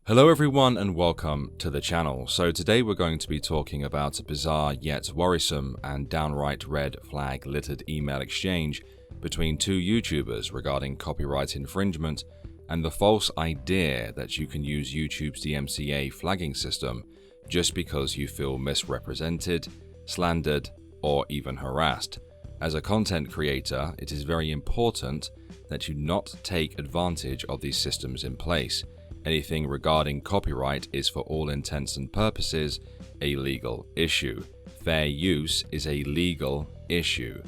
Hello everyone and welcome to the channel. So today we're going to be talking about a bizarre yet worrisome and downright red flag littered email exchange between two YouTubers regarding copyright infringement and the false idea that you can use YouTube's DMCA flagging system just because you feel misrepresented, slandered, or even harassed. As a content creator, it is very important that you not take advantage of these systems in place. Anything regarding copyright is for all intents and purposes a legal issue. Fair use is a legal issue.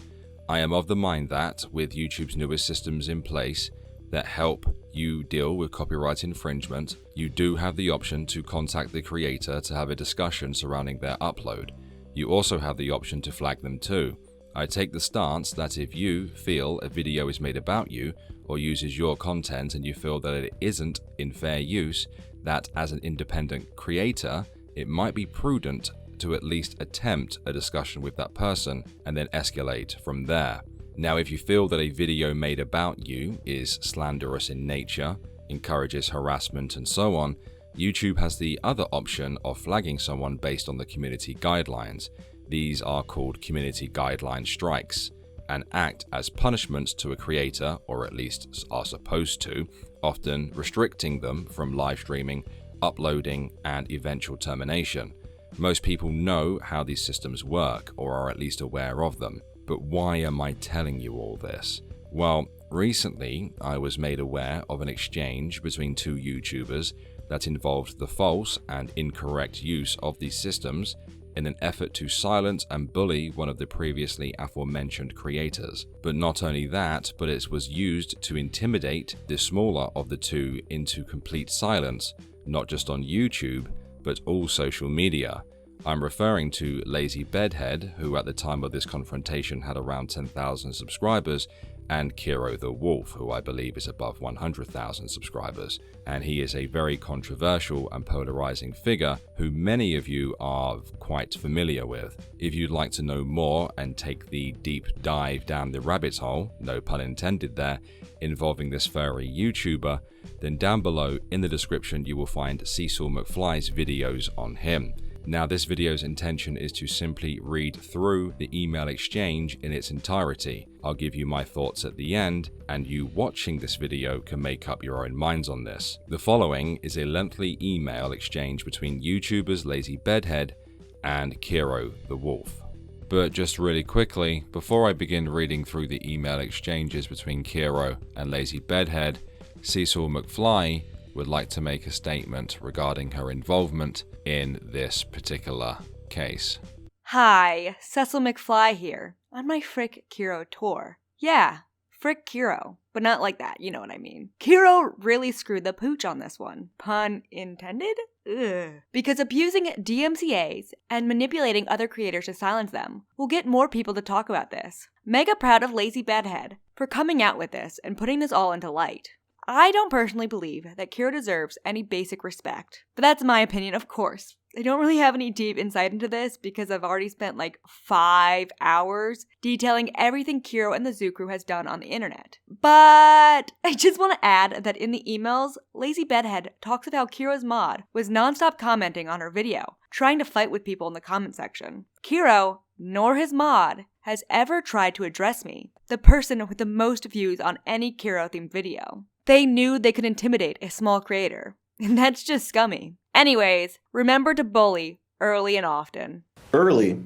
I am of the mind that with YouTube's newest systems in place that help you deal with copyright infringement, you do have the option to contact the creator to have a discussion surrounding their upload. You also have the option to flag them too. I take the stance that if you feel a video is made about you or uses your content and you feel that it isn't in fair use, that as an independent creator, it might be prudent to at least attempt a discussion with that person and then escalate from there. Now, if you feel that a video made about you is slanderous in nature, encourages harassment and so on, YouTube has the other option of flagging someone based on the community guidelines. These are called community guideline strikes and act as punishments to a creator, or at least are supposed to, often restricting them from live streaming, uploading, and eventual termination. Most people know how these systems work, or are at least aware of them. But why am I telling you all this? Well, recently I was made aware of an exchange between two YouTubers that involved the false and incorrect use of these systems in an effort to silence and bully one of the previously aforementioned creators. But not only that, but it was used to intimidate the smaller of the two into complete silence, not just on YouTube, but all social media. I'm referring to Lazy Bedhead, who at the time of this confrontation had around 10,000 subscribers, and Kero the Wolf, who I believe is above 100,000 subscribers. And he is a very controversial and polarizing figure who many of you are quite familiar with. If you'd like to know more and take the deep dive down the rabbit hole, no pun intended there, involving this furry YouTuber, then down below in the description you will find Cecil McFly's videos on him. Now, this video's intention is to simply read through the email exchange in its entirety. I'll give you my thoughts at the end, and you watching this video can make up your own minds on this. The following is a lengthy email exchange between YouTubers Lazy Bedhead and Kero the Wolf. But just really quickly, before I begin reading through the email exchanges between Kero and Lazy Bedhead, Cecil McFly would like to make a statement regarding her involvement in this particular case. Hi, Cecil McFly here, on my Frick Kero tour. Yeah, Frick Kero, but not like that, you know what I mean. Kero really screwed the pooch on this one. Pun intended? Ugh. Because abusing DMCAs and manipulating other creators to silence them will get more people to talk about this. Mega proud of Lazy Bedhead for coming out with this and putting this all into light. I don't personally believe that Kero deserves any basic respect, but that's my opinion, of course. I don't really have any deep insight into this because I've already spent like 5 hours detailing everything Kero and the Zoo Crew has done on the internet. But I just want to add that in the emails, Lazy Bedhead talks about how Kero's mod was nonstop commenting on her video, trying to fight with people in the comment section. Kero, nor his mod, has ever tried to address me, the person with the most views on any Kero-themed video. They knew they could intimidate a small creator, and that's just scummy. Anyways, remember to bully early and often. Early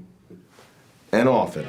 and often.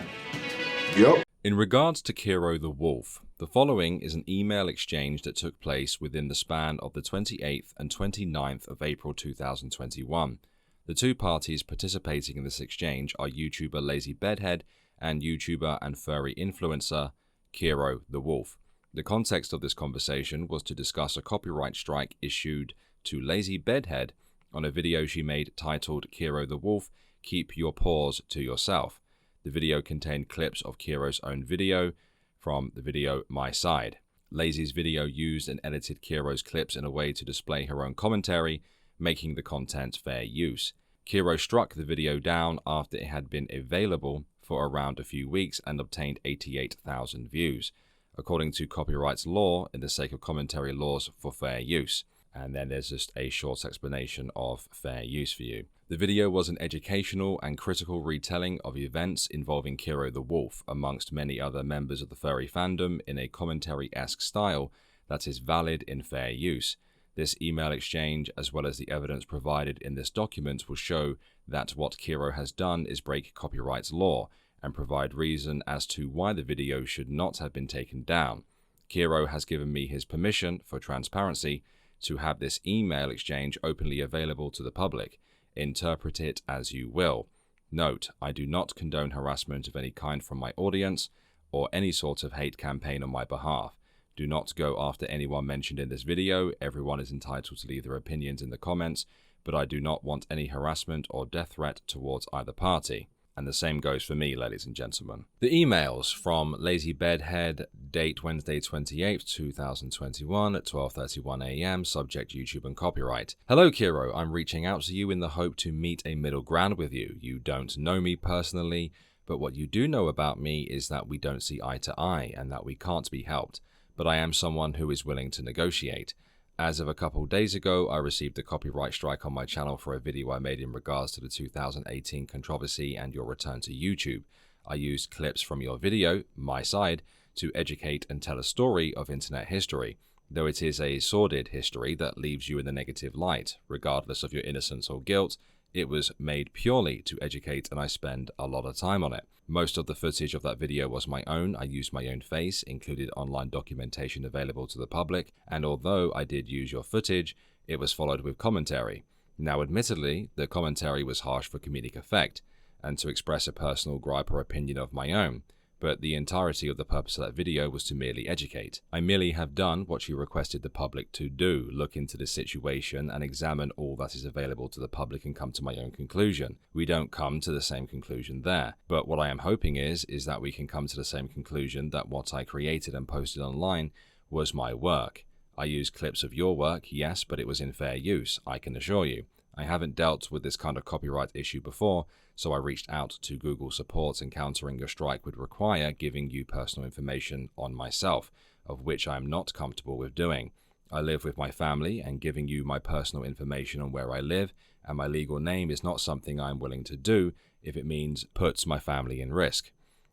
Yup. In regards to Kero the Wolf, the following is an email exchange that took place within the span of the 28th and 29th of April 2021. The two parties participating in this exchange are YouTuber Lazy Bedhead and YouTuber and furry influencer Kero the Wolf. The context of this conversation was to discuss a copyright strike issued to Lazy Bedhead on a video she made titled Kero the Wolf, Keep Your Paws to Yourself. The video contained clips of Kero's own video from the video My Side. Lazy's video used and edited Kero's clips in a way to display her own commentary, making the content fair use. Kero struck the video down after it had been available for around a few weeks and obtained 88,000 views. According to copyright law in the sake of commentary laws for fair use. and then there's just a short explanation of fair use for you. The video was an educational and critical retelling of events involving Kero the Wolf, amongst many other members of the furry fandom, in a commentary-esque style that is valid in fair use. This email exchange, as well as the evidence provided in this document, will show that what Kero has done is break copyright law, and provide reason as to why the video should not have been taken down. Kero has given me his permission, for transparency, to have this email exchange openly available to the public. Interpret it as you will. Note, I do not condone harassment of any kind from my audience, or any sort of hate campaign on my behalf. Do not go after anyone mentioned in this video. Everyone is entitled to leave their opinions in the comments, but I do not want any harassment or death threat towards either party. And the same goes for me, ladies and gentlemen. The emails from Lazy Bedhead, date Wednesday 28th, 2021 at 12:31 AM, subject YouTube and copyright. Hello Kero, I'm reaching out to you in the hope to meet a middle ground with you. You don't know me personally, but what you do know about me is that we don't see eye to eye and that we can't be helped. But I am someone who is willing to negotiate. As of a couple days ago, I received a copyright strike on my channel for a video I made in regards to the 2018 controversy and your return to YouTube. I used clips from your video, My Side, to educate and tell a story of internet history, though it is a sordid history that leaves you in the negative light. Regardless of your innocence or guilt, it was made purely to educate, and I spend a lot of time on it. Most of the footage of that video was my own. I used my own face, included online documentation available to the public, and although I did use your footage, it was followed with commentary. Now admittedly, the commentary was harsh for comedic effect, and to express a personal gripe or opinion of my own, but the entirety of the purpose of that video was to merely educate. I merely have done what you requested the public to do, look into the situation and examine all that is available to the public and come to my own conclusion. We don't come to the same conclusion there, but what I am hoping is that we can come to the same conclusion that what I created and posted online was my work. I used clips of your work, yes, but it was in fair use, I can assure you. I haven't dealt with this kind of copyright issue before, so I reached out to Google support, and countering your strike would require giving you personal information on myself, of which I am not comfortable with doing. I live with my family, and giving you my personal information on where I live and my legal name is not something I am willing to do if it means puts my family in risk.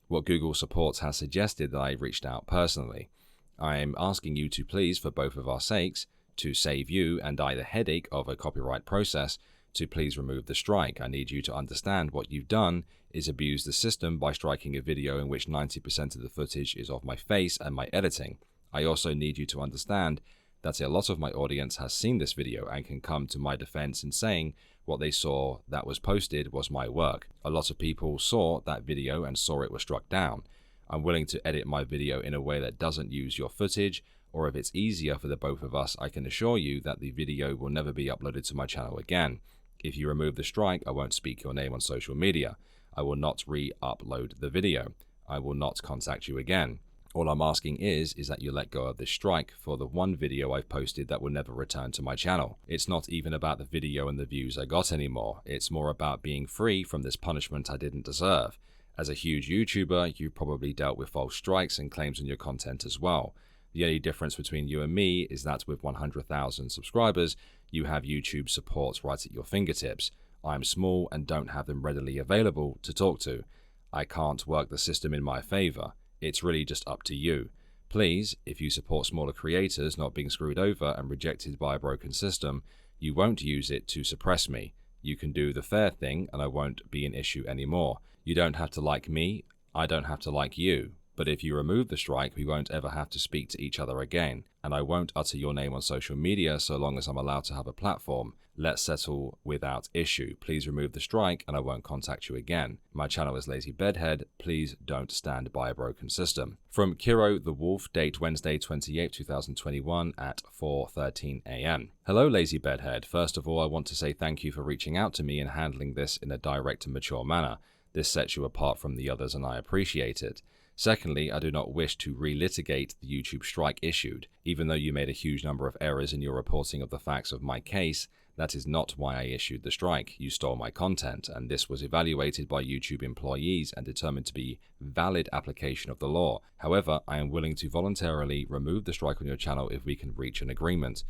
What Google support has suggested that I reached out personally. I am asking you to please, for both of our sakes, to save you and I the headache of a copyright process, to please remove the strike. I need you to understand what you've done is abuse the system by striking a video in which 90% of the footage is of my face and my editing. I also need you to understand that a lot of my audience has seen this video and can come to my defense in saying what they saw that was posted was my work. A lot of people saw that video and saw it was struck down. I'm willing to edit my video in a way that doesn't use your footage, or if it's easier for the both of us, I can assure you that the video will never be uploaded to my channel again. If you remove the strike, I won't speak your name on social media. I will not re-upload the video. I will not contact you again. All I'm asking is that you let go of this strike for the one video I've posted that will never return to my channel. It's not even about the video and the views I got anymore. It's more about being free from this punishment I didn't deserve. As a huge YouTuber, you've probably dealt with false strikes and claims on your content as well. The only difference between you and me is that with 100,000 subscribers, you have YouTube support right at your fingertips. I'm small and don't have them readily available to talk to. I can't work the system in my favor. It's really just up to you. Please, if you support smaller creators not being screwed over and rejected by a broken system, you won't use it to suppress me. You can do the fair thing and I won't be an issue anymore. You don't have to like me, I don't have to like you. But if you remove the strike, we won't ever have to speak to each other again, and I won't utter your name on social media so long as I'm allowed to have a platform. Let's settle without issue. Please remove the strike and I won't contact you again. My channel is Lazy Bedhead. Please don't stand by a broken system. From Kero the Wolf, date Wednesday 28, 2021 at 4:13 AM. Hello Lazy Bedhead. First of all, I want to say thank you for reaching out to me and handling this in a direct and mature manner. This sets you apart from the others and I appreciate it. Secondly, I do not wish to relitigate the YouTube strike issued. Even though you made a huge number of errors in your reporting of the facts of my case, that is not why I issued the strike. You stole my content, and this was evaluated by YouTube employees and determined to be valid application of the law. However, I am willing to voluntarily remove the strike on your channel if we can reach an agreement.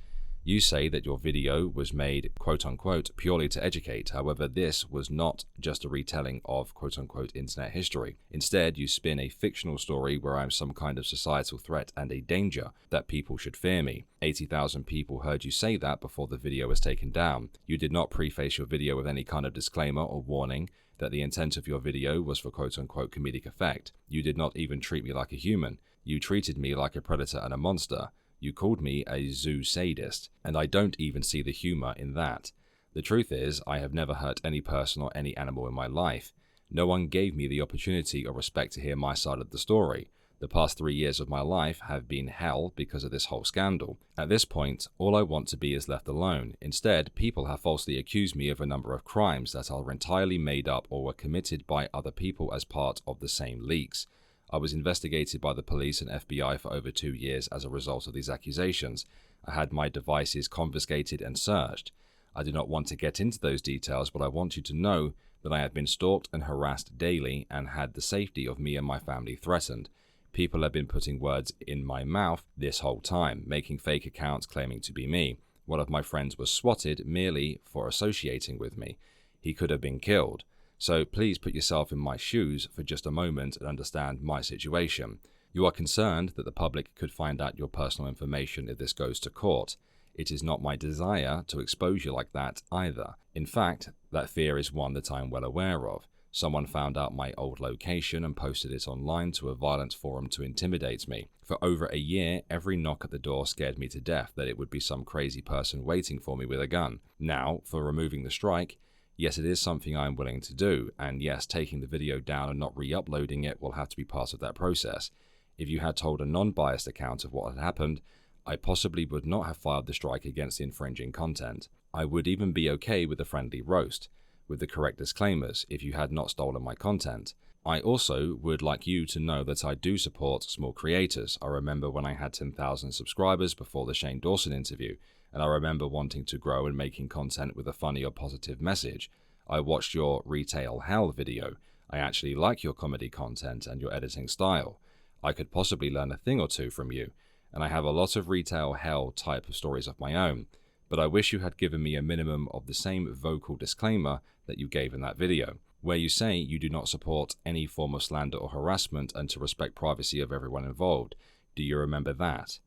You say that your video was made quote-unquote purely to educate. However, this was not just a retelling of quote-unquote internet history. Instead, you spin a fictional story where I'm some kind of societal threat and a danger that people should fear me. 80,000 people heard you say that before the video was taken down. You did not preface your video with any kind of disclaimer or warning that the intent of your video was for quote-unquote comedic effect. You did not even treat me like a human. You treated me like a predator and a monster. You called me a zoo sadist, and I don't even see the humor in that. The truth is, I have never hurt any person or any animal in my life. No one gave me the opportunity or respect to hear my side of the story. The past 3 years of my life have been hell because of this whole scandal. At this point, all I want to be is left alone. Instead, people have falsely accused me of a number of crimes that are entirely made up or were committed by other people as part of the same leaks. I was investigated by the police and FBI for over 2 years as a result of these accusations. I had my devices confiscated and searched. I do not want to get into those details, but I want you to know that I have been stalked and harassed daily and had the safety of me and my family threatened. People have been putting words in my mouth this whole time, making fake accounts claiming to be me. One of my friends was swatted merely for associating with me. He could have been killed. So please put yourself in my shoes for just a moment and understand my situation. You are concerned that the public could find out your personal information if this goes to court. It is not my desire to expose you like that either. In fact, that fear is one that I am well aware of. Someone found out my old location and posted it online to a violent forum to intimidate me. For over a year, every knock at the door scared me to death that it would be some crazy person waiting for me with a gun. Now, for removing the strike, yes, it is something I am willing to do, and yes, taking the video down and not re-uploading it will have to be part of that process. If you had told a non-biased account of what had happened, I possibly would not have filed the strike against the infringing content. I would even be okay with a friendly roast, with the correct disclaimers, if you had not stolen my content. I also would like you to know that I do support small creators. I remember when I had 10,000 subscribers before the Shane Dawson interview, and I remember wanting to grow and making content with a funny or positive message. I watched your Retail Hell video. I actually like your comedy content and your editing style. I could possibly learn a thing or two from you, and I have a lot of Retail Hell type of stories of my own, but I wish you had given me a minimum of the same vocal disclaimer that you gave in that video, where you say you do not support any form of slander or harassment and to respect privacy of everyone involved. Do you remember that?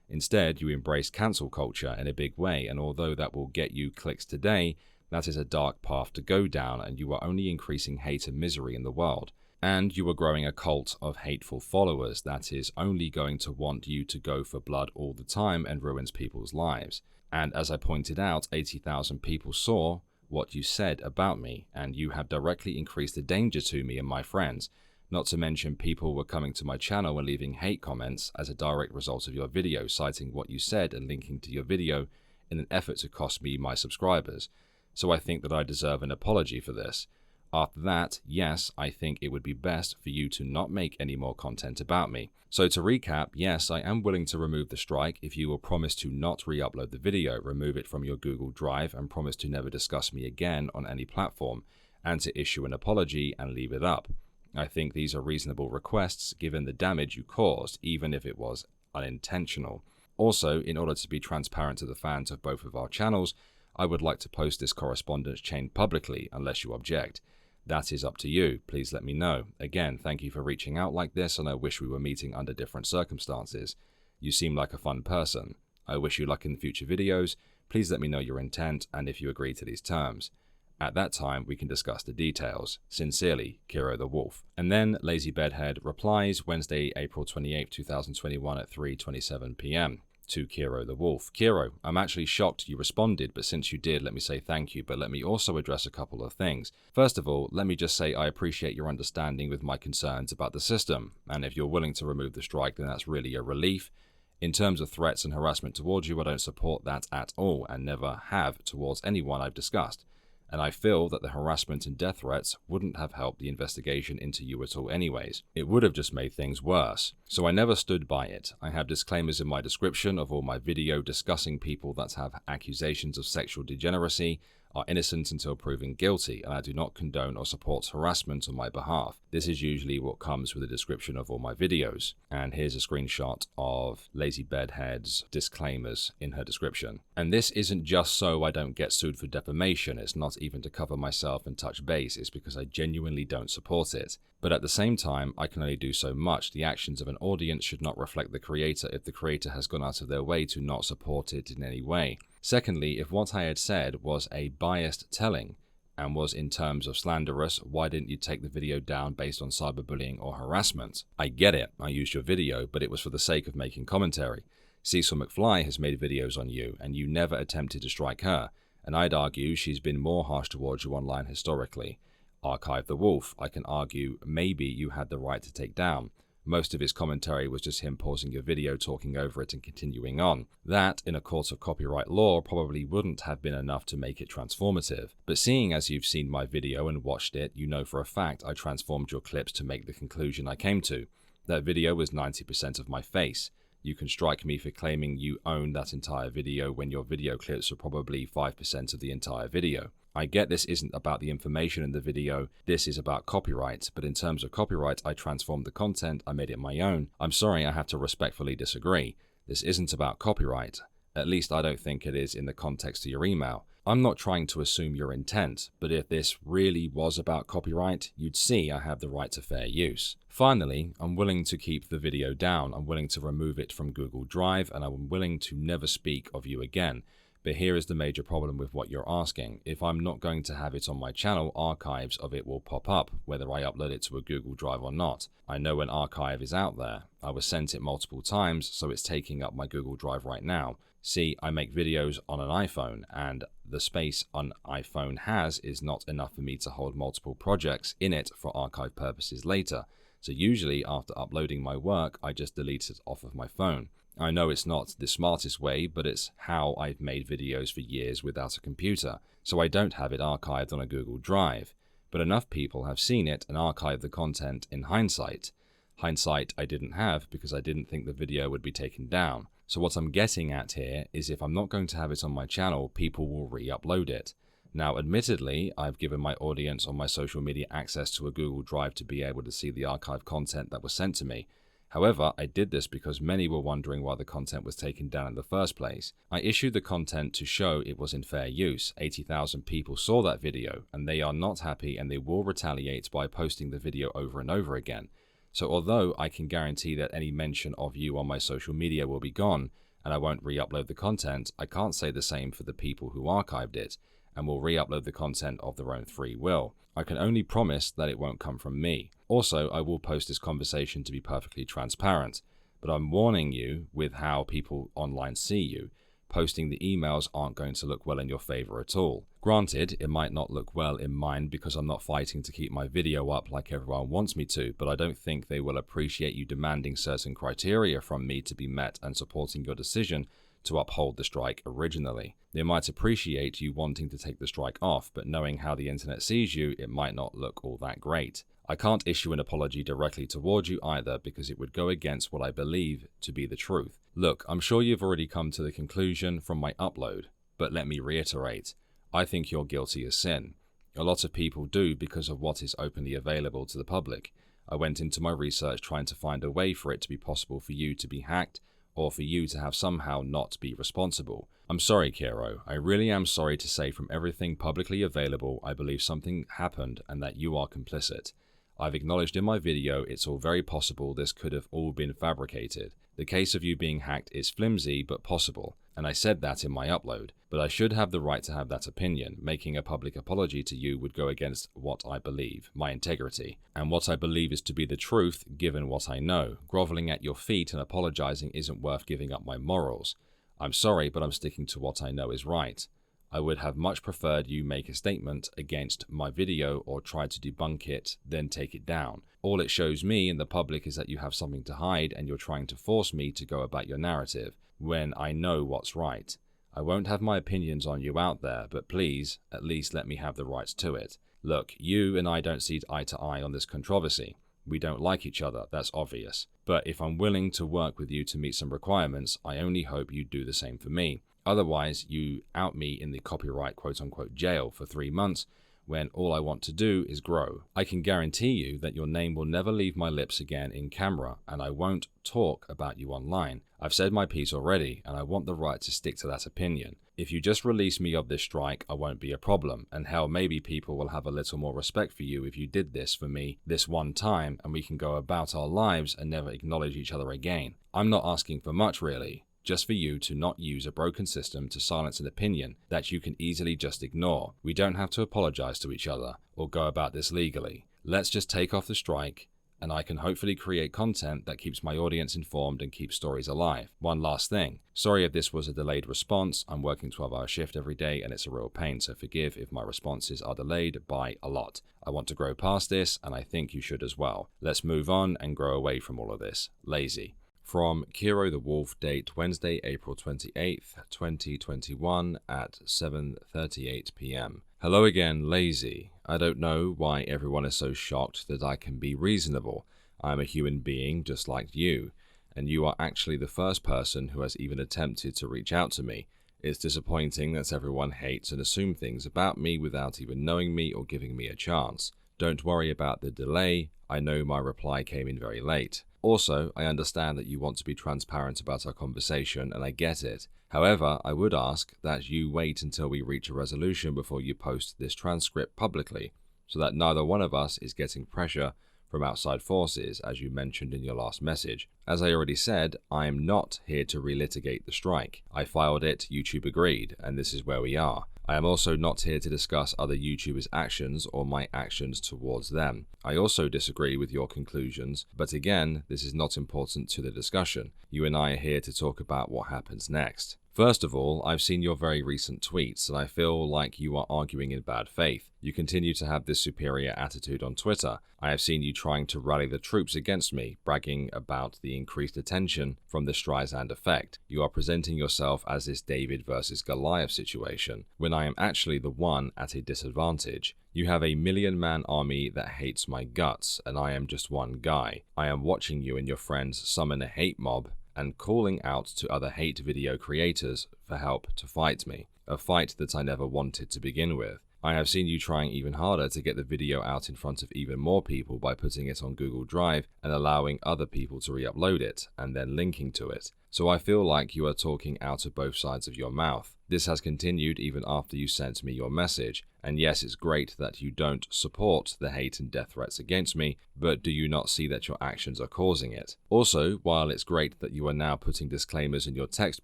Instead, you embrace cancel culture in a big way, and although that will get you clicks today, that is a dark path to go down, and you are only increasing hate and misery in the world. And you are growing a cult of hateful followers that is only going to want you to go for blood all the time and ruins people's lives. And as I pointed out, 80,000 people saw what you said about me, and you have directly increased the danger to me and my friends. Not to mention people were coming to my channel and leaving hate comments as a direct result of your video, citing what you said and linking to your video in an effort to cost me my subscribers. So I think that I deserve an apology for this. After that, yes, I think it would be best for you to not make any more content about me. So to recap, yes, I am willing to remove the strike if you will promise to not re-upload the video, remove it from your Google Drive, and promise to never discuss me again on any platform, and to issue an apology and leave it up. I think these are reasonable requests given the damage you caused, even if it was unintentional. Also, in order to be transparent to the fans of both of our channels, I would like to post this correspondence chain publicly, unless you object. That is up to you. Please let me know. Again, thank you for reaching out like this, and I wish we were meeting under different circumstances. You seem like a fun person. I wish you luck in future videos. Please let me know your intent and if you agree to these terms. At that time, we can discuss the details. Sincerely, Kero the Wolf. And then Lazy Bedhead replies Wednesday, April 28, 2021 at 3:27 p.m. to Kero the Wolf. Kero, I'm actually shocked you responded, but since you did, let me say thank you, but let me also address a couple of things. First of all, let me just say I appreciate your understanding with my concerns about the system, and if you're willing to remove the strike, then that's really a relief. In terms of threats and harassment towards you, I don't support that at all, and never have towards anyone I've discussed. And I feel that the harassment and death threats wouldn't have helped the investigation into you at all anyways. It would have just made things worse. So I never stood by it. I have disclaimers in my description of all my video discussing people that have accusations of sexual degeneracy. are innocent until proven guilty, and I do not condone or support harassment on my behalf. This is usually what comes with the description of all my videos. And here's a screenshot of Lazy Bedhead's disclaimers in her description. And this isn't just so I don't get sued for defamation, it's not even to cover myself and touch base, it's because I genuinely don't support it. But at the same time, I can only do so much. The actions of an audience should not reflect the creator if the creator has gone out of their way to not support it in any way. Secondly, if what I had said was a biased telling and was in terms of slanderous, why didn't you take the video down based on cyberbullying or harassment? I get it, I used your video, but it was for the sake of making commentary. Cecil McFly has made videos on you, and you never attempted to strike her, and I'd argue she's been more harsh towards you online historically. Archive the Wolf, I can argue maybe you had the right to take down. Most of his commentary was just him pausing your video, talking over it and continuing on. That, in a court of copyright law, probably wouldn't have been enough to make it transformative. But seeing as you've seen my video and watched it, you know for a fact I transformed your clips to make the conclusion I came to. That video was 90% of my face. You can strike me for claiming you own that entire video when your video clips are probably 5% of the entire video. I get this isn't about the information in the video, this is about copyright, but in terms of copyright, I transformed the content, I made it my own. I'm sorry, I have to respectfully disagree. This isn't about copyright. At least I don't think it is in the context of your email. I'm not trying to assume your intent, but if this really was about copyright, you'd see I have the right to fair use. Finally, I'm willing to keep the video down, I'm willing to remove it from Google Drive, and I'm willing to never speak of you again. But here is the major problem with what you're asking. If I'm not going to have it on my channel, archives of it will pop up, whether I upload it to a Google Drive or not. I know an archive is out there. I was sent it multiple times, so it's taking up my Google Drive right now. See, I make videos on an iPhone, and the space an iPhone has is not enough for me to hold multiple projects in it for archive purposes later. So usually after uploading my work, I just delete it off of my phone. I know it's not the smartest way, but it's how I've made videos for years without a computer, so I don't have it archived on a Google Drive. But enough people have seen it and archived the content in hindsight. Hindsight I didn't have because I didn't think the video would be taken down. So what I'm getting at here is if I'm not going to have it on my channel, people will re-upload it. Now, admittedly, I've given my audience on my social media access to a Google Drive to be able to see the archived content that was sent to me. However, I did this because many were wondering why the content was taken down in the first place. I issued the content to show it was in fair use. 80,000 people saw that video, and they are not happy and they will retaliate by posting the video over and over again. So although I can guarantee that any mention of you on my social media will be gone, and I won't re-upload the content, I can't say the same for the people who archived it, and will re-upload the content of their own free will. I can only promise that it won't come from me. Also, I will post this conversation to be perfectly transparent, but I'm warning you with how people online see you. Posting the emails aren't going to look well in your favor at all. Granted, it might not look well in mine because I'm not fighting to keep my video up like everyone wants me to, but I don't think they will appreciate you demanding certain criteria from me to be met and supporting your decision to uphold the strike originally. They might appreciate you wanting to take the strike off, but knowing how the internet sees you, it might not look all that great. I can't issue an apology directly towards you either because it would go against what I believe to be the truth. Look, I'm sure you've already come to the conclusion from my upload, but let me reiterate, I think you're guilty as sin. A lot of people do because of what is openly available to the public. I went into my research trying to find a way for it to be possible for you to be hacked, or for you to have somehow not be responsible. I'm sorry, Kero. I really am sorry to say from everything publicly available, I believe something happened and that you are complicit. I've acknowledged in my video it's all very possible this could have all been fabricated. The case of you being hacked is flimsy but possible, and I said that in my upload, but I should have the right to have that opinion. Making a public apology to you would go against what I believe, my integrity, and what I believe is to be the truth given what I know. Groveling at your feet and apologizing isn't worth giving up my morals. I'm sorry, but I'm sticking to what I know is right. I would have much preferred you make a statement against my video or try to debunk it, then take it down. All it shows me and the public is that you have something to hide and you're trying to force me to go about your narrative when I know what's right. I won't have my opinions on you out there, but please, at least let me have the rights to it. Look, you and I don't see eye to eye on this controversy. We don't like each other, that's obvious. But if I'm willing to work with you to meet some requirements, I only hope you do the same for me. Otherwise, you out me in the copyright quote-unquote jail for 3 months when all I want to do is grow. I can guarantee you that your name will never leave my lips again in camera, and I won't talk about you online. I've said my piece already, and I want the right to stick to that opinion. If you just release me of this strike, I won't be a problem, and hell, maybe people will have a little more respect for you if you did this for me this one time, and we can go about our lives and never acknowledge each other again. I'm not asking for much, really. Just for you to not use a broken system to silence an opinion that you can easily just ignore. We don't have to apologize to each other or go about this legally. Let's just take off the strike, and I can hopefully create content that keeps my audience informed and keeps stories alive. One last thing. Sorry if this was a delayed response. I'm working 12-hour shift every day and it's a real pain, so forgive if my responses are delayed by a lot. I want to grow past this, and I think you should as well. Let's move on and grow away from all of this. Lazy. From Kero the Wolf, date Wednesday, April 28th, 2021 at 7:38 p.m. Hello again, Lazy. I don't know why everyone is so shocked that I can be reasonable. I'm a human being just like you, and you are actually the first person who has even attempted to reach out to me. It's disappointing that everyone hates and assumes things about me without even knowing me or giving me a chance. Don't worry about the delay. I know my reply came in very late. Also, I understand that you want to be transparent about our conversation, and I get it. However, I would ask that you wait until we reach a resolution before you post this transcript publicly, so that neither one of us is getting pressure from outside forces, as you mentioned in your last message. As I already said, I am not here to relitigate the strike. I filed it, YouTube agreed, and this is where we are. I am also not here to discuss other YouTubers' actions or my actions towards them. I also disagree with your conclusions, but again, this is not important to the discussion. You and I are here to talk about what happens next. First of all, I've seen your very recent tweets, and I feel like you are arguing in bad faith. You continue to have this superior attitude on Twitter. I have seen you trying to rally the troops against me, bragging about the increased attention from the Streisand effect. You are presenting yourself as this David versus Goliath situation, when I am actually the one at a disadvantage. You have a 1,000,000-man army that hates my guts, and I am just one guy. I am watching you and your friends summon a hate mob and calling out to other hate video creators for help to fight me, a fight that I never wanted to begin with. I have seen you trying even harder to get the video out in front of even more people by putting it on Google Drive and allowing other people to re-upload it and then linking to it. So I feel like you are talking out of both sides of your mouth. This has continued even after you sent me your message. And yes, it's great that you don't support the hate and death threats against me, but do you not see that your actions are causing it? Also, while it's great that you are now putting disclaimers in your text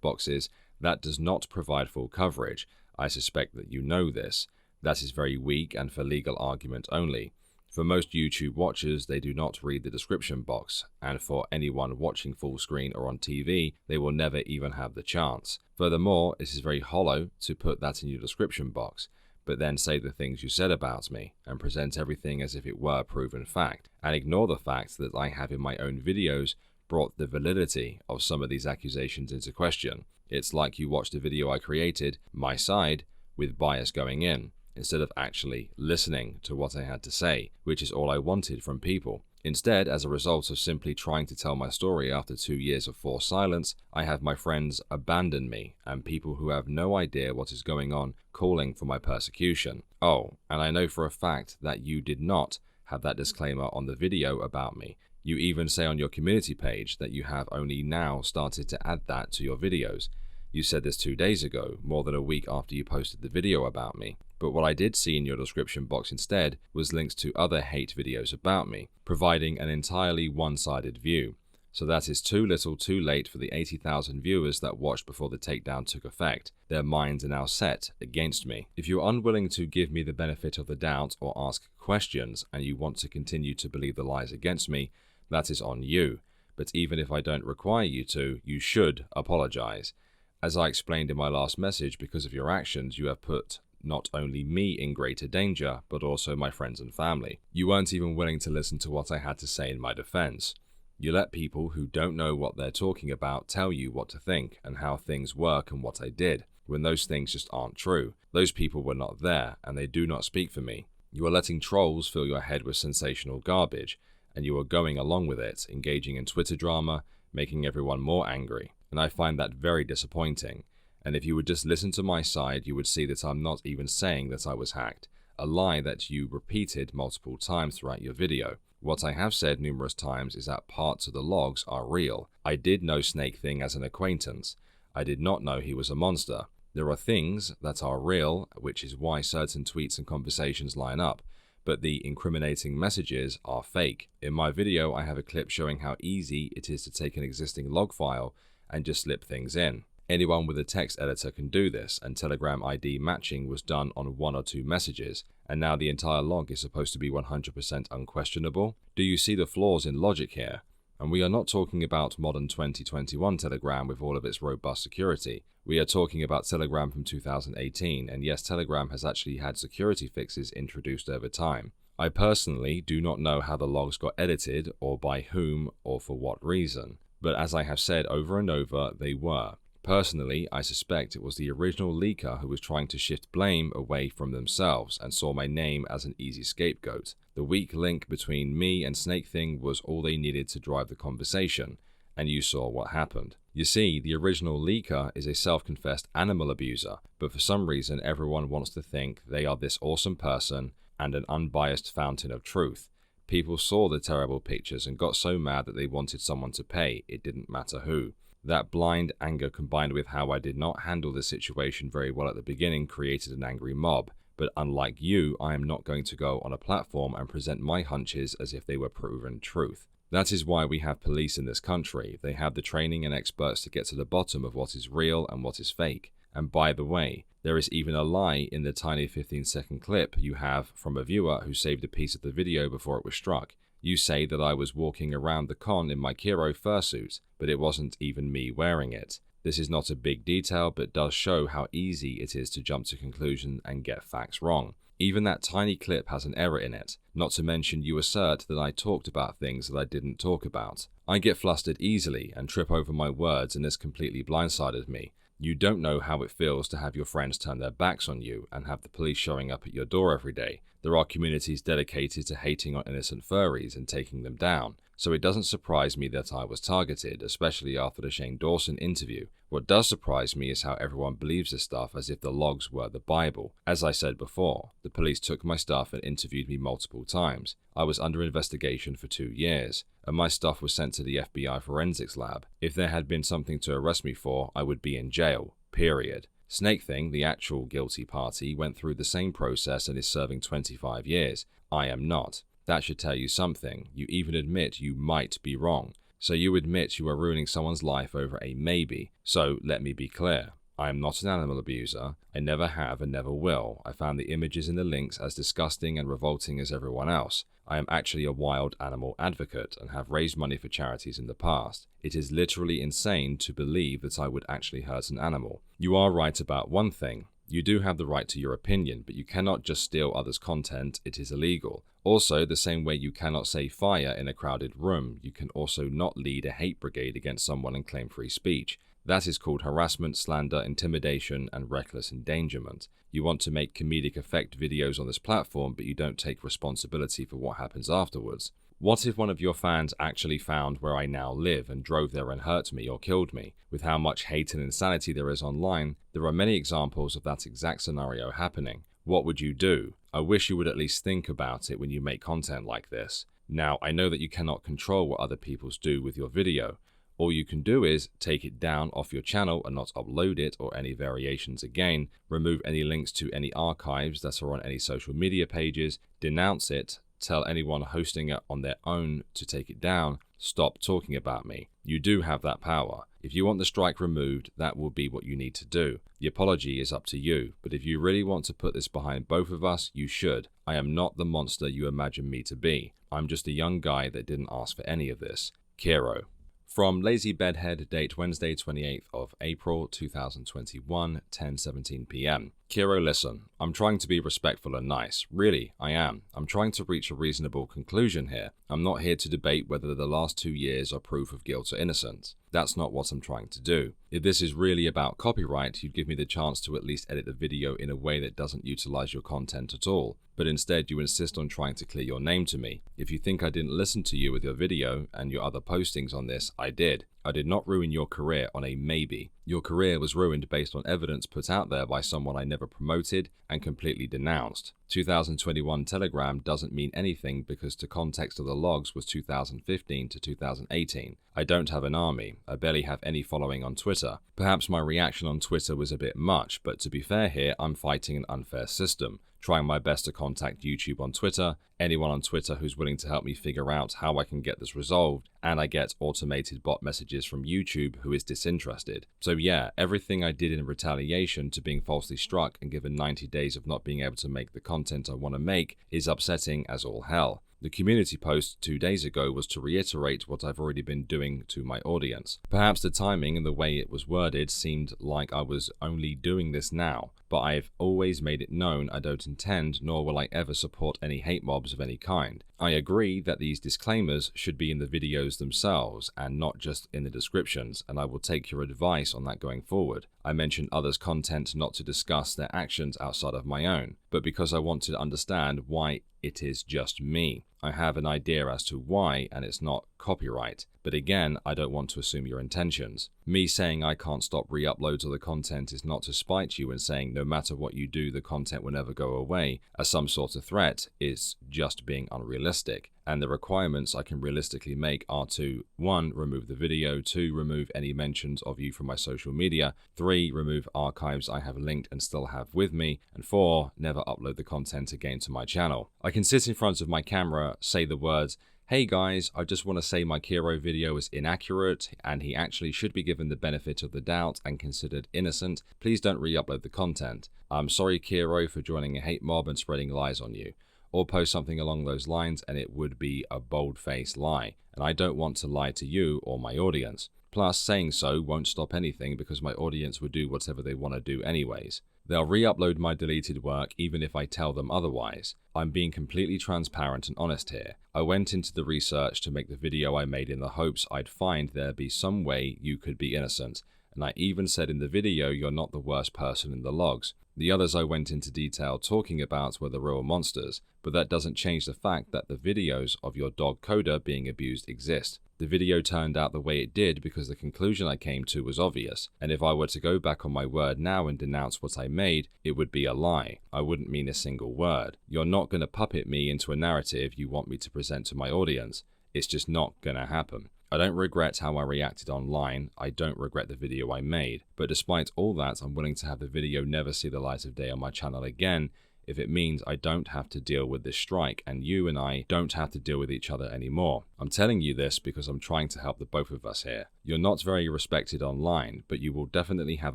boxes, that does not provide full coverage. I suspect that you know this. That is very weak and for legal argument only. For most YouTube watchers, they do not read the description box, and for anyone watching full screen or on TV, they will never even have the chance. Furthermore, it is very hollow to put that in your description box, but then say the things you said about me, and present everything as if it were proven fact, and ignore the fact that I have in my own videos brought the validity of some of these accusations into question. It's like you watched a video I created, my side, with bias going in, instead of actually listening to what I had to say, which is all I wanted from people. Instead, as a result of simply trying to tell my story after 2 years of forced silence, I have my friends abandon me and people who have no idea what is going on calling for my persecution. Oh, and I know for a fact that you did not have that disclaimer on the video about me. You even say on your community page that you have only now started to add that to your videos. You said this 2 days ago, more than a week after you posted the video about me. But what I did see in your description box instead was links to other hate videos about me, providing an entirely one-sided view. So that is too little too late for the 80,000 viewers that watched before the takedown took effect. Their minds are now set against me. If you're unwilling to give me the benefit of the doubt or ask questions, and you want to continue to believe the lies against me, that is on you. But even if I don't require you to, you should apologize. As I explained in my last message, because of your actions, you have put not only me in greater danger, but also my friends and family. You weren't even willing to listen to what I had to say in my defense. You let people who don't know what they're talking about tell you what to think and how things work and what I did, when those things just aren't true. Those people were not there, and they do not speak for me. You are letting trolls fill your head with sensational garbage, and you are going along with it, engaging in Twitter drama, making everyone more angry. And I find that very disappointing. And if you would just listen to my side, you would see that I'm not even saying that I was hacked, a lie that you repeated multiple times throughout your video. What I have said numerous times is that parts of the logs are real. I did know Snake Thing as an acquaintance. I did not know he was a monster. There are things that are real, which is why certain tweets and conversations line up, but the incriminating messages are fake. In my video, I have a clip showing how easy it is to take an existing log file and just slip things in. Anyone with a text editor can do this, and Telegram ID matching was done on 1 or 2 messages, and now the entire log is supposed to be 100% unquestionable. Do you see the flaws in logic here? And we are not talking about modern 2021 Telegram with all of its robust security. We are talking about Telegram from 2018, and yes, Telegram has actually had security fixes introduced over time. I personally do not know how the logs got edited, or by whom, or for what reason, but as I have said over and over, they were. Personally, I suspect it was the original leaker who was trying to shift blame away from themselves and saw my name as an easy scapegoat. The weak link between me and Snake Thing was all they needed to drive the conversation, and you saw what happened. You see, the original leaker is a self-confessed animal abuser, but for some reason everyone wants to think they are this awesome person and an unbiased fountain of truth. People saw the terrible pictures and got so mad that they wanted someone to pay, it didn't matter who. That blind anger combined with how I did not handle the situation very well at the beginning created an angry mob, but unlike you, I am not going to go on a platform and present my hunches as if they were proven truth. That is why we have police in this country. They have the training and experts to get to the bottom of what is real and what is fake. And by the way, there is even a lie in the tiny 15-second clip you have from a viewer who saved a piece of the video before it was struck. You say that I was walking around the con in my Kero fursuit, but it wasn't even me wearing it. This is not a big detail, but does show how easy it is to jump to conclusions and get facts wrong. Even that tiny clip has an error in it, not to mention you assert that I talked about things that I didn't talk about. I get flustered easily and trip over my words, and this completely blindsided me. You don't know how it feels to have your friends turn their backs on you and have the police showing up at your door every day. There are communities dedicated to hating on innocent furries and taking them down, so it doesn't surprise me that I was targeted, especially after the Shane Dawson interview. What does surprise me is how everyone believes this stuff as if the logs were the Bible. As I said before, the police took my stuff and interviewed me multiple times. I was under investigation for 2 years, and my stuff was sent to the FBI forensics lab. If there had been something to arrest me for, I would be in jail, period. Snake Thing, the actual guilty party, went through the same process and is serving 25 years. I am not. That should tell you something. You even admit you might be wrong. So you admit you are ruining someone's life over a maybe. So let me be clear. I am not an animal abuser. I never have and never will. I found the images in the links as disgusting and revolting as everyone else. I am actually a wild animal advocate and have raised money for charities in the past. It is literally insane to believe that I would actually hurt an animal. You are right about one thing. You do have the right to your opinion, but you cannot just steal others' content. It is illegal. Also, the same way you cannot say fire in a crowded room, you can also not lead a hate brigade against someone and claim free speech. That is called harassment, slander, intimidation, and reckless endangerment. You want to make comedic effect videos on this platform, but you don't take responsibility for what happens afterwards. What if one of your fans actually found where I now live and drove there and hurt me or killed me? With how much hate and insanity there is online, there are many examples of that exact scenario happening. What would you do? I wish you would at least think about it when you make content like this. Now, I know that you cannot control what other people do with your video. All you can do is take it down off your channel and not upload it or any variations again, remove any links to any archives that are on any social media pages, denounce it, tell anyone hosting it on their own to take it down, stop talking about me. You do have that power. If you want the strike removed, that will be what you need to do. The apology is up to you, but if you really want to put this behind both of us, you should. I am not the monster you imagine me to be. I'm just a young guy that didn't ask for any of this. Kero. From Lazy Bedhead, date Wednesday 28th of April 2021, 10:17 PM. Kero, listen, I'm trying to be respectful and nice. Really, I am. I'm trying to reach a reasonable conclusion here. I'm not here to debate whether the last 2 years are proof of guilt or innocence. That's not what I'm trying to do. If this is really about copyright, you'd give me the chance to at least edit the video in a way that doesn't utilize your content at all. But instead you insist on trying to clear your name to me. If you think I didn't listen to you with your video and your other postings on this, I did. I did not ruin your career on a maybe. Your career was ruined based on evidence put out there by someone I never promoted and completely denounced. 2021 Telegram doesn't mean anything because the context of the logs was 2015 to 2018. I don't have an army. I barely have any following on Twitter. Perhaps my reaction on Twitter was a bit much, but to be fair here, I'm fighting an unfair system. Trying my best to contact YouTube on Twitter, anyone on Twitter who's willing to help me figure out how I can get this resolved, and I get automated bot messages from YouTube who is disinterested. So yeah, everything I did in retaliation to being falsely struck and given 90 days of not being able to make the content I want to make is upsetting as all hell. The community post 2 days ago was to reiterate what I've already been doing to my audience. Perhaps the timing and the way it was worded seemed like I was only doing this now, but I've always made it known I don't intend nor will I ever support any hate mobs of any kind. I agree that these disclaimers should be in the videos themselves and not just in the descriptions, and I will take your advice on that going forward. I mentioned others' content not to discuss their actions outside of my own, but because I want to understand why it is just me. I have an idea as to why, and it's not copyright. But again, I don't want to assume your intentions. Me saying I can't stop re-uploads of the content is not to spite you and saying no matter what you do, the content will never go away as some sort of threat is just being unrealistic. And the requirements I can realistically make are to 1. Remove the video, 2. Remove any mentions of you from my social media, 3. Remove archives I have linked and still have with me, and 4. Never upload the content again to my channel. I can sit in front of my camera, say the words, "Hey guys, I just want to say my Kero video is inaccurate and he actually should be given the benefit of the doubt and considered innocent. Please don't re-upload the content. I'm sorry Kero for joining a hate mob and spreading lies on you." Or post something along those lines and it would be a bold-faced lie, and I don't want to lie to you or my audience. Plus, saying so won't stop anything because my audience would do whatever they want to do anyways. They'll re-upload my deleted work even if I tell them otherwise. I'm being completely transparent and honest here. I went into the research to make the video I made in the hopes I'd find there be some way you could be innocent, and I even said in the video you're not the worst person in the logs. The others I went into detail talking about were the real monsters, but that doesn't change the fact that the videos of your dog Coda being abused exist. The video turned out the way it did because the conclusion I came to was obvious, and if I were to go back on my word now and denounce what I made, it would be a lie. I wouldn't mean a single word. You're not going to puppet me into a narrative you want me to present to my audience. It's just not going to happen. I don't regret how I reacted online, I don't regret the video I made, but despite all that, I'm willing to have the video never see the light of day on my channel again if it means I don't have to deal with this strike and you and I don't have to deal with each other anymore. I'm telling you this because I'm trying to help the both of us here. You're not very respected online, but you will definitely have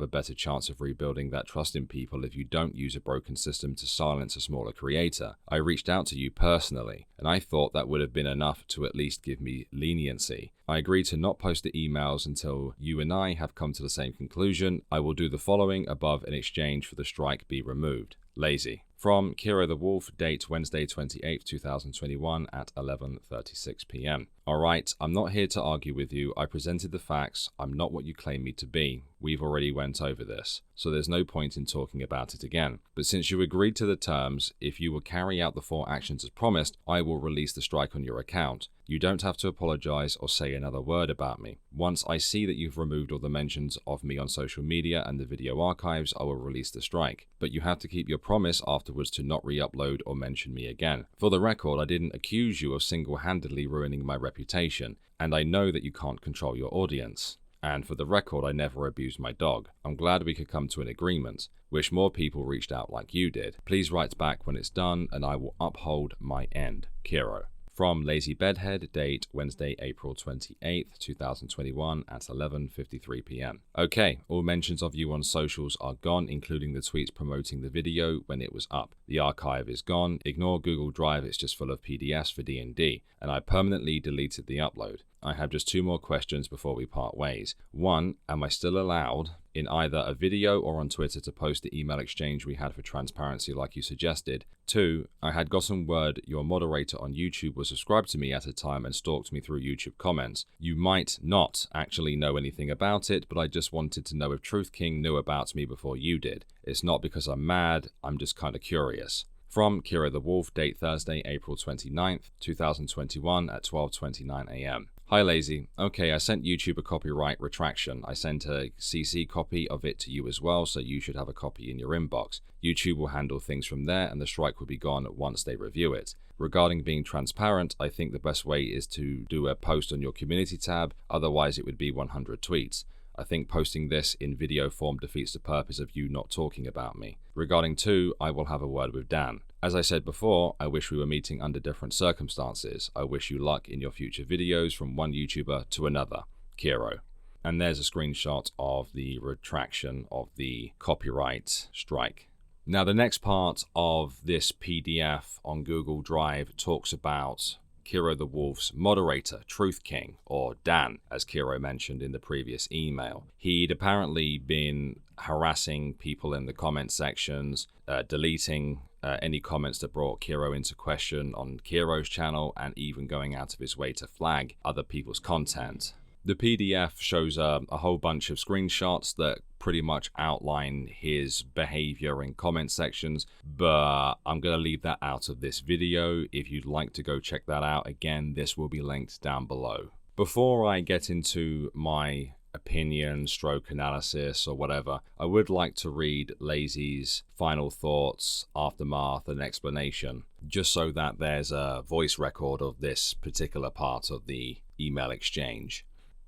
a better chance of rebuilding that trust in people if you don't use a broken system to silence a smaller creator. I reached out to you personally, and I thought that would have been enough to at least give me leniency. I agreed to not post the emails until you and I have come to the same conclusion. I will do the following above in exchange for the strike be removed. Lazy. From Kero the Wolf, date Wednesday 28, 2021 at 11:36 p.m. Alright, I'm not here to argue with you. I presented the facts. I'm not what you claim me to be. We've already went over this, so there's no point in talking about it again. But since you agreed to the terms, if you will carry out the 4 actions as promised, I will release the strike on your account. You don't have to apologize or say another word about me. Once I see that you've removed all the mentions of me on social media and the video archives, I will release the strike. But you have to keep your promise afterwards to not re-upload or mention me again. For the record, I didn't accuse you of single-handedly ruining my reputation, and I know that you can't control your audience. And for the record, I never abused my dog. I'm glad we could come to an agreement. Wish more people reached out like you did. Please write back when it's done, and I will uphold my end. Kero. From Lazy Bedhead, date Wednesday, April 28th, 2021 at 11:53 p.m. Okay, all mentions of you on socials are gone, including the tweets promoting the video when it was up. The archive is gone. Ignore Google Drive, it's just full of PDFs for D&D, and I permanently deleted the upload. I have just 2 more questions before we part ways. 1, am I still allowed in either a video or on Twitter to post the email exchange we had for transparency like you suggested? 2, I had gotten word your moderator on YouTube was subscribed to me at a time and stalked me through YouTube comments. You might not actually know anything about it, but I just wanted to know if Truth King knew about me before you did. It's not because I'm mad, I'm just kind of curious. From Kero the Wolf, date Thursday, April 29th, 2021 at 12:29 a.m. Hi Lazy. Okay, I sent YouTube a copyright retraction. I sent a CC copy of it to you as well, so you should have a copy in your inbox. YouTube will handle things from there and the strike will be gone once they review it. Regarding being transparent, I think the best way is to do a post on your community tab, otherwise it would be 100 tweets. I think posting this in video form defeats the purpose of you not talking about me. Regarding 2, I will have a word with Dan. As I said before, I wish we were meeting under different circumstances. I wish you luck in your future videos from one YouTuber to another. Kero. And there's a screenshot of the retraction of the copyright strike. Now the next part of this PDF on Google Drive talks about Kero the Wolf's moderator, Truth King, or Dan, as Kero mentioned in the previous email. He'd apparently been harassing people in the comment sections, deleting any comments that brought Kero into question on Kero's channel, and even going out of his way to flag other people's content. The PDF shows a whole bunch of screenshots that pretty much outline his behavior in comment sections, but I'm going to leave that out of this video. If you'd like to go check that out, again, this will be linked down below. Before I get into my opinion, stroke analysis, or whatever, I would like to read Lazy's final thoughts, aftermath, and explanation, just so that there's a voice record of this particular part of the email exchange.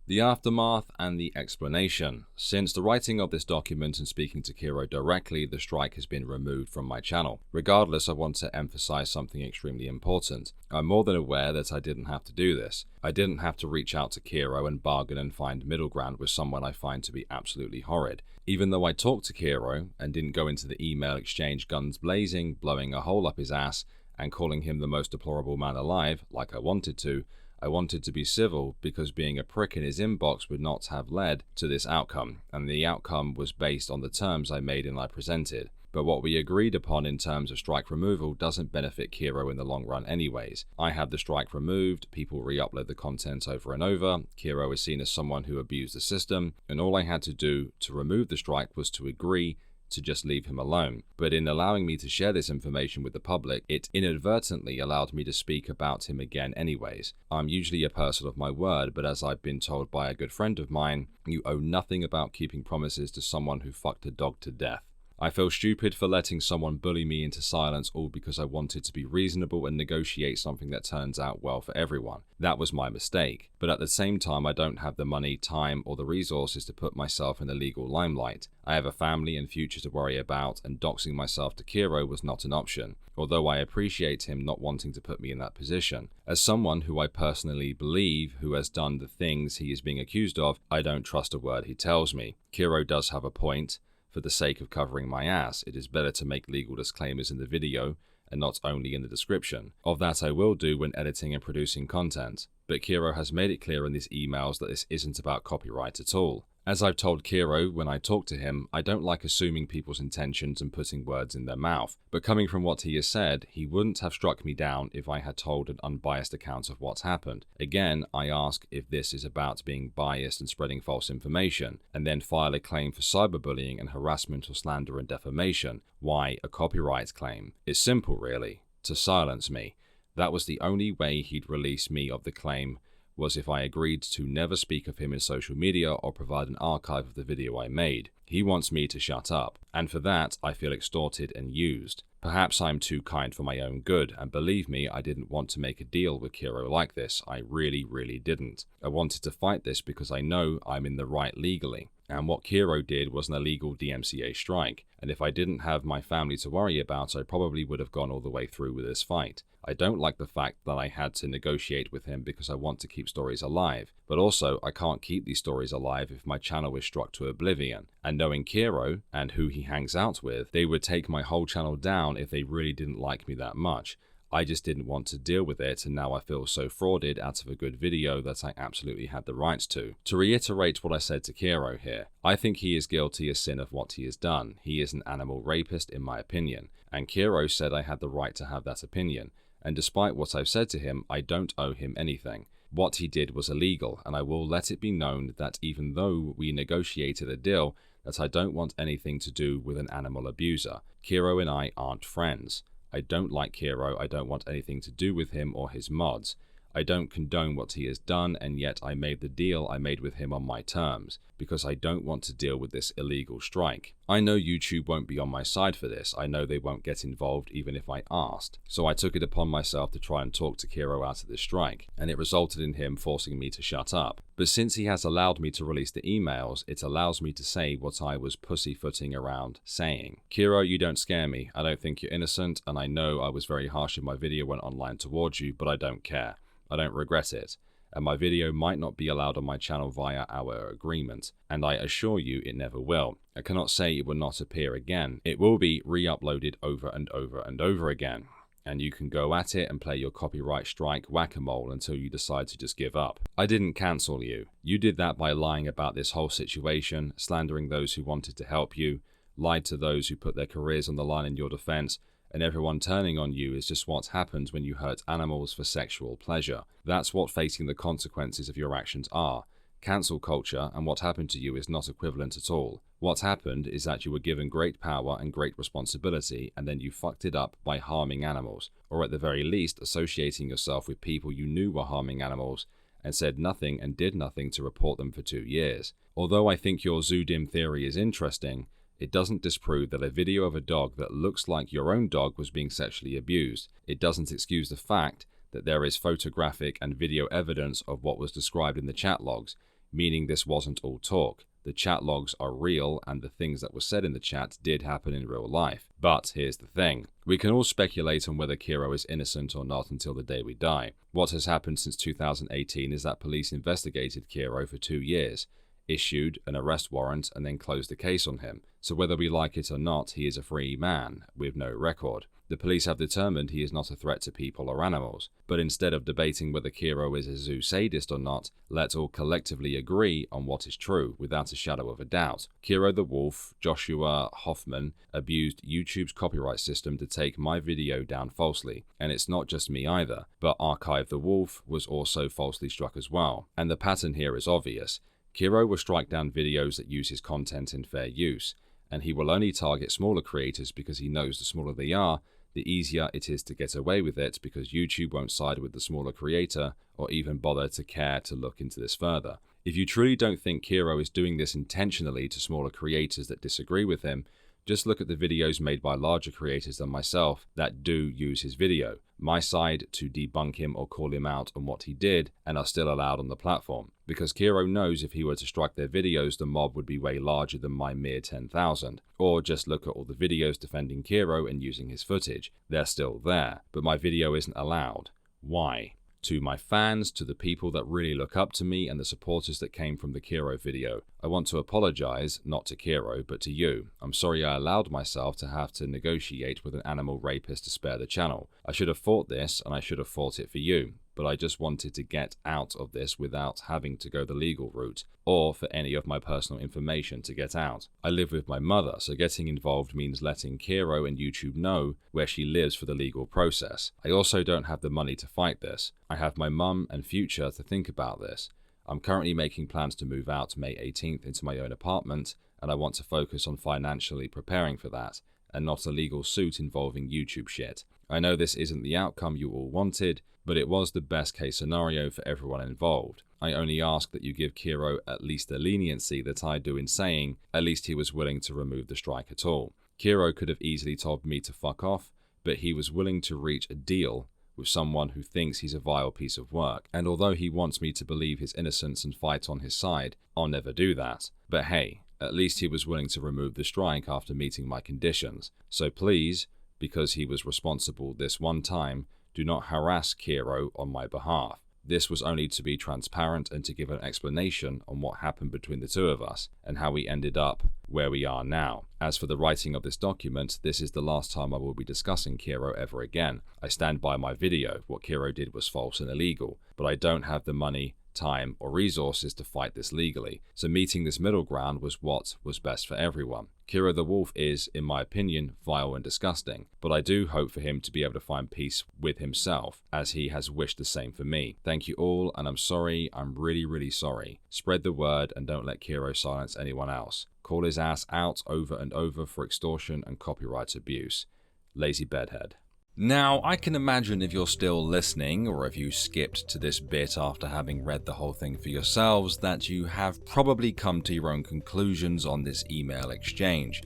The aftermath and the explanation. Since the writing of this document and speaking to Kero directly, the strike has been removed from my channel. Regardless, I want to emphasize something extremely important. I'm more than aware that I didn't have to do this. I didn't have to reach out to Kero and bargain and find middle ground with someone I find to be absolutely horrid. Even though I talked to Kero and didn't go into the email exchange guns blazing, blowing a hole up his ass, and calling him the most deplorable man alive, like I wanted to be civil, because being a prick in his inbox would not have led to this outcome, and the outcome was based on the terms I made and I presented. But what we agreed upon in terms of strike removal doesn't benefit Kero in the long run anyways. I have the strike removed, people re-upload the content over and over, Kero is seen as someone who abused the system, and all I had to do to remove the strike was to agree to just leave him alone. But in allowing me to share this information with the public, it inadvertently allowed me to speak about him again anyways. I'm usually a person of my word, but as I've been told by a good friend of mine, you owe nothing about keeping promises to someone who fucked a dog to death. I feel stupid for letting someone bully me into silence, all because I wanted to be reasonable and negotiate something that turns out well for everyone. That was my mistake. But at the same time, I don't have the money, time, or the resources to put myself in the legal limelight. I have a family and future to worry about, and doxing myself to Kero was not an option, although I appreciate him not wanting to put me in that position. As someone who I personally believe who has done the things he is being accused of, I don't trust a word he tells me. Kero does have a point. For the sake of covering my ass, it is better to make legal disclaimers in the video and not only in the description. Of that I will do when editing and producing content. But Kero has made it clear in these emails that this isn't about copyright at all. As I've told Kero when I talk to him, I don't like assuming people's intentions and putting words in their mouth. But coming from what he has said, he wouldn't have struck me down if I had told an unbiased account of what's happened. Again, I ask if this is about being biased and spreading false information, and then file a claim for cyberbullying and harassment or slander and defamation. Why a copyright claim? It's simple really. To silence me. That was the only way he'd release me of the claim, was if I agreed to never speak of him in social media or provide an archive of the video I made. He wants me to shut up, and for that I feel extorted and used. Perhaps I'm too kind for my own good, and believe me, I didn't want to make a deal with Kero like this. I really didn't. I wanted to fight this because I know I'm in the right legally. And what Kero did was an illegal DMCA strike, and if I didn't have my family to worry about, I probably would have gone all the way through with this fight. I don't like the fact that I had to negotiate with him because I want to keep stories alive, but also I can't keep these stories alive if my channel is struck to oblivion. And knowing Kero and who he hangs out with, they would take my whole channel down if they really didn't like me that much. I just didn't want to deal with it, and now I feel so frauded out of a good video that I absolutely had the rights to. To reiterate what I said to Kero here, I think he is guilty as sin of what he has done. He is an animal rapist in my opinion, and Kero said I had the right to have that opinion, and despite what I've said to him, I don't owe him anything. What he did was illegal, and I will let it be known that even though we negotiated a deal, that I don't want anything to do with an animal abuser. Kero and I aren't friends. I don't like Kero, I don't want anything to do with him or his mods. I don't condone what he has done, and yet I made the deal I made with him on my terms, because I don't want to deal with this illegal strike. I know YouTube won't be on my side for this. I know they won't get involved even if I asked. So I took it upon myself to try and talk to Kero out of this strike, and it resulted in him forcing me to shut up. But since he has allowed me to release the emails, it allows me to say what I was pussyfooting around saying. Kero, you don't scare me. I don't think you're innocent, and I know I was very harsh in my video when online towards you, but I don't care. I don't regret it. And my video might not be allowed on my channel via our agreement, and I assure you it never will. I cannot say it will not appear again. It will be re-uploaded over and over and over again, and you can go at it and play your copyright strike whack-a-mole until you decide to just give up. I didn't cancel you. You did that by lying about this whole situation, slandering those who wanted to help you, lied to those who put their careers on the line in your defense, and everyone turning on you is just what happens when you hurt animals for sexual pleasure. That's what facing the consequences of your actions are. Cancel culture and what happened to you is not equivalent at all. What happened is that you were given great power and great responsibility, and then you fucked it up by harming animals, or at the very least associating yourself with people you knew were harming animals, and said nothing and did nothing to report them for 2 years. Although I think your Zoodim theory is interesting, it doesn't disprove that a video of a dog that looks like your own dog was being sexually abused. It doesn't excuse the fact that there is photographic and video evidence of what was described in the chat logs, meaning this wasn't all talk. The chat logs are real, and the things that were said in the chat did happen in real life. But here's the thing. We can all speculate on whether Kero is innocent or not until the day we die. What has happened since 2018 is that police investigated Kero for 2 years, issued an arrest warrant, and then closed the case on him. So whether we like it or not, he is a free man with no record. The police have determined he is not a threat to people or animals. But instead of debating whether Kero is a zoo sadist or not, let's all collectively agree on what is true, without a shadow of a doubt. Kero the Wolf, Joshua Hoffman, abused YouTube's copyright system to take my video down falsely. And it's not just me either, but Archive the Wolf was also falsely struck as well. And the pattern here is obvious. Kero will strike down videos that use his content in fair use, and he will only target smaller creators because he knows the smaller they are, the easier it is to get away with it, because YouTube won't side with the smaller creator or even bother to care to look into this further. If you truly don't think Kero is doing this intentionally to smaller creators that disagree with him, just look at the videos made by larger creators than myself that do use his video. My side to debunk him or call him out on what he did, and are still allowed on the platform. Because Kero knows if he were to strike their videos, the mob would be way larger than my mere 10,000. Or just look at all the videos defending Kero and using his footage. They're still there, but my video isn't allowed. Why? To my fans, to the people that really look up to me, and the supporters that came from the Kero video, I want to apologize, not to Kero, but to you. I'm sorry I allowed myself to have to negotiate with an animal rapist to spare the channel. I should have fought this, and I should have fought it for you. But I just wanted to get out of this without having to go the legal route, or for any of my personal information to get out. I live with my mother, so getting involved means letting Kero and YouTube know where she lives for the legal process. I also don't have the money to fight this. I have my mum and future to think about this. I'm currently making plans to move out May 18th into my own apartment, and I want to focus on financially preparing for that, and not a legal suit involving YouTube shit. I know this isn't the outcome you all wanted, but it was the best case scenario for everyone involved. I only ask that you give Kero at least the leniency that I do in saying at least he was willing to remove the strike at all. Kero could have easily told me to fuck off, but he was willing to reach a deal with someone who thinks he's a vile piece of work. And although he wants me to believe his innocence and fight on his side, I'll never do that. But hey, at least he was willing to remove the strike after meeting my conditions. So please, because he was responsible this one time, do not harass Kero on my behalf. This was only to be transparent and to give an explanation on what happened between the two of us and how we ended up where we are now. As for the writing of this document, this is the last time I will be discussing Kero ever again. I stand by my video. What Kero did was false and illegal, but I don't have the money, time, or resources to fight this legally. So meeting this middle ground was what was best for everyone. Kero the Wolf is, in my opinion, vile and disgusting, but I do hope for him to be able to find peace with himself, as he has wished the same for me. Thank you all, and I'm sorry, I'm really sorry. Spread the word and don't let Kero silence anyone else. Call his ass out over and over for extortion and copyright abuse. Lazy Bedhead. Now, I can imagine if you're still listening, or if you skipped to this bit after having read the whole thing for yourselves, that you have probably come to your own conclusions on this email exchange.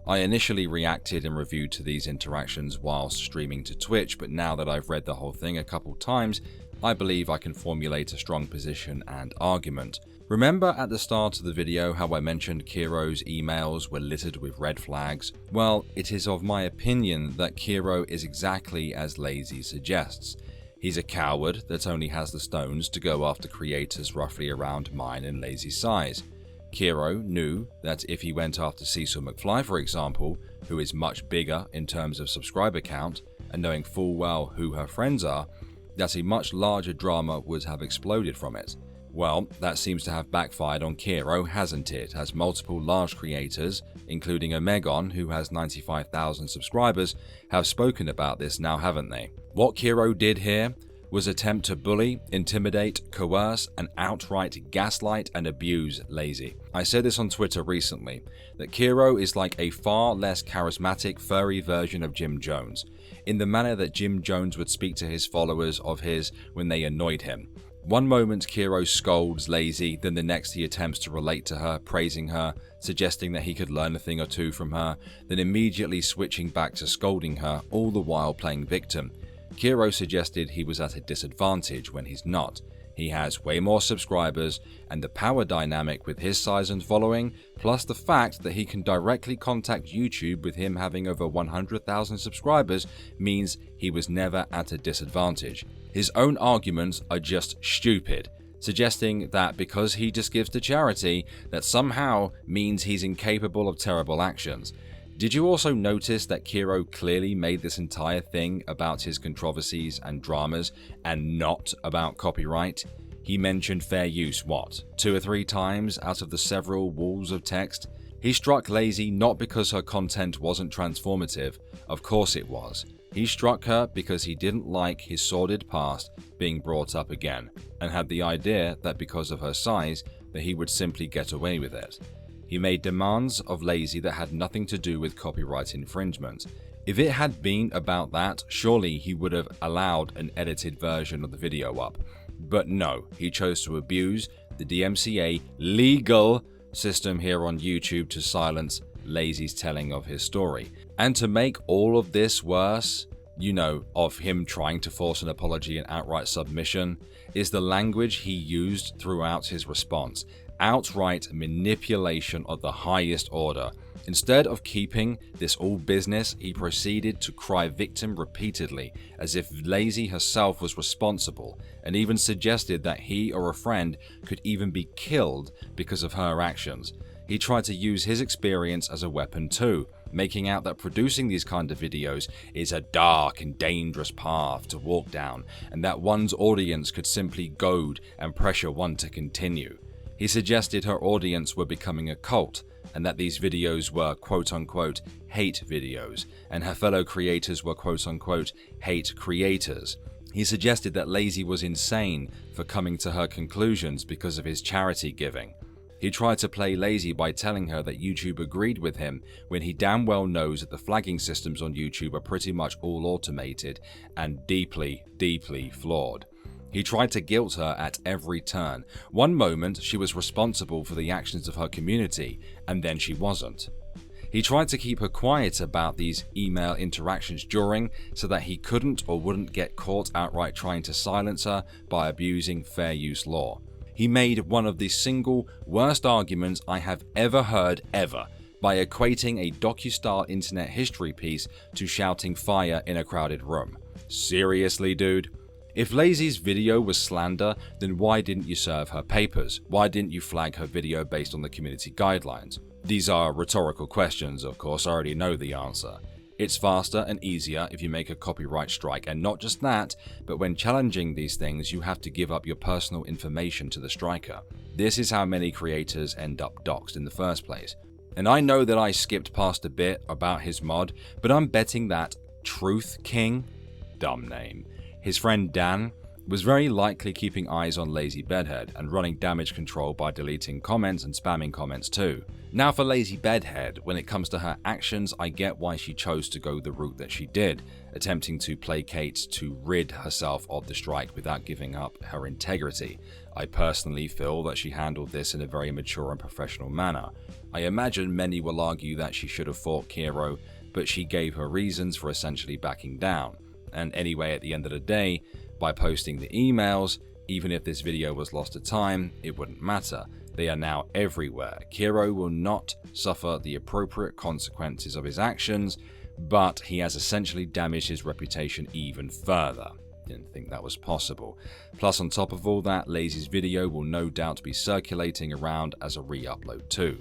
I initially reacted and reviewed to these interactions whilst streaming to Twitch, but now that I've read the whole thing a couple times, I believe I can formulate a strong position and argument. Remember at the start of the video how I mentioned Kero's emails were littered with red flags? Well, it is of my opinion that Kero is exactly as Lazy suggests. He's a coward that only has the stones to go after creators roughly around mine and Lazy's size. Kero knew that if he went after Cecil McFly, for example, who is much bigger in terms of subscriber count, and knowing full well who her friends are, that a much larger drama would have exploded from it. Well, that seems to have backfired on Kero, hasn't it, as multiple large creators, including Omegon, who has 95,000 subscribers, have spoken about this now, haven't they? What Kero did here was attempt to bully, intimidate, coerce, and outright gaslight and abuse Lazy. I said this on Twitter recently, that Kero is like a far less charismatic, furry version of Jim Jones, in the manner that Jim Jones would speak to his followers of his when they annoyed him. One moment Kero scolds Lazy, then the next he attempts to relate to her, praising her, suggesting that he could learn a thing or two from her, then immediately switching back to scolding her, all the while playing victim. Kero suggested he was at a disadvantage when he's not. He has way more subscribers, and the power dynamic with his size and following, plus the fact that he can directly contact YouTube with him having over 100,000 subscribers, means he was never at a disadvantage. His own arguments are just stupid, suggesting that because he just gives to charity, that somehow means he's incapable of terrible actions. Did you also notice that Kero clearly made this entire thing about his controversies and dramas and not about copyright? He mentioned fair use, 2 or 3 times out of the several walls of text? He struck Lazy not because her content wasn't transformative, of course it was. He struck her because he didn't like his sordid past being brought up again, and had the idea that because of her size, that he would simply get away with it. He made demands of Lazy that had nothing to do with copyright infringement. If it had been about that, surely he would have allowed an edited version of the video up. But no, he chose to abuse the DMCA legal system here on YouTube to silence Lazy's telling of his story. And to make all of this worse, of him trying to force an apology and outright submission, is the language he used throughout his response. Outright manipulation of the highest order. Instead of keeping this all business, he proceeded to cry victim repeatedly, as if Lazy herself was responsible, and even suggested that he or a friend could even be killed because of her actions. He tried to use his experience as a weapon too, making out that producing these kind of videos is a dark and dangerous path to walk down, and that one's audience could simply goad and pressure one to continue. He suggested her audience were becoming a cult, and that these videos were quote-unquote hate videos, and her fellow creators were quote-unquote hate creators. He suggested that Lazy was insane for coming to her conclusions because of his charity giving. He tried to play Lazy by telling her that YouTube agreed with him when he damn well knows that the flagging systems on YouTube are pretty much all automated and deeply, deeply flawed. He tried to guilt her at every turn. One moment she was responsible for the actions of her community, and then she wasn't. He tried to keep her quiet about these email interactions during, so that he couldn't or wouldn't get caught outright trying to silence her by abusing fair use law. He made one of the single worst arguments I have ever heard ever, by equating a docu-style internet history piece to shouting fire in a crowded room. Seriously, dude? If Lazy's video was slander, then why didn't you serve her papers? Why didn't you flag her video based on the community guidelines? These are rhetorical questions, of course, I already know the answer. It's faster and easier if you make a copyright strike, and not just that, but when challenging these things, you have to give up your personal information to the striker. This is how many creators end up doxxed in the first place. And I know that I skipped past a bit about his mod, but I'm betting that Truth King, dumb name, his friend Dan, was very likely keeping eyes on Lazy Bedhead and running damage control by deleting comments and spamming comments too. Now for Lazy Bedhead, when it comes to her actions, I get why she chose to go the route that she did, attempting to placate to rid herself of the strike without giving up her integrity. I personally feel that she handled this in a very mature and professional manner. I imagine many will argue that she should have fought Kero, but she gave her reasons for essentially backing down. And anyway, at the end of the day, by posting the emails, even if this video was lost to time, it wouldn't matter. They are now everywhere. Kero will not suffer the appropriate consequences of his actions, but he has essentially damaged his reputation even further. Didn't think that was possible. Plus, on top of all that, Lazy's video will no doubt be circulating around as a re-upload too.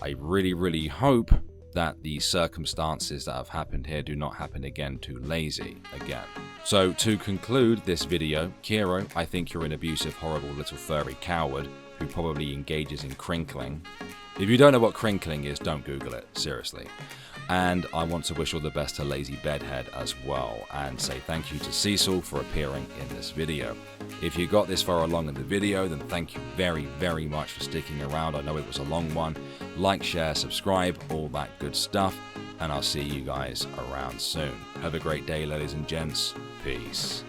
I really hope that the circumstances that have happened here do not happen again to Lazy again. So to conclude this video, Kero, I think you're an abusive, horrible little furry coward who probably engages in crinkling. If you don't know what crinkling is, don't Google it, seriously. And I want to wish all the best to Lazy Bedhead as well, and say thank you to Cecil for appearing in this video. If you got this far along in the video, then thank you very much for sticking around. I know it was a long one. Like, share, subscribe, all that good stuff, and I'll see you guys around soon. Have a great day, ladies and gents. Peace.